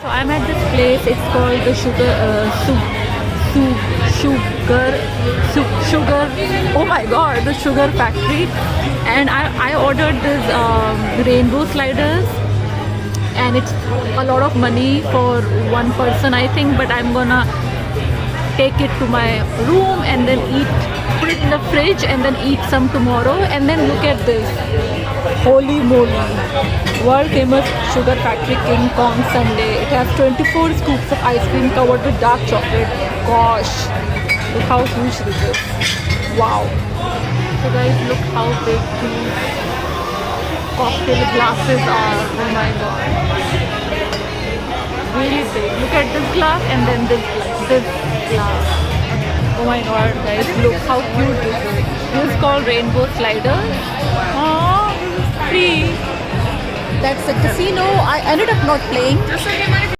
So I'm at this place. It's called the sugar. Oh my God, the sugar factory. And I ordered this rainbow sliders, and it's a lot of money for one person, I think. But I'm gonna take it to my room and then put it in the fridge and then eat some tomorrow. And then look at this. Holy moly. World famous sugar factory King Kong sundae. It has 24 scoops of ice cream covered with dark chocolate. Gosh, look how huge this is. Wow. So guys, look how big these cocktail glasses are. Oh my god. Really big. Look at this glass and then this glass. Oh my god, guys, look how cute this is. This is called rainbow sliders. Oh, this is free. That's a casino. I ended up not playing. Just like in my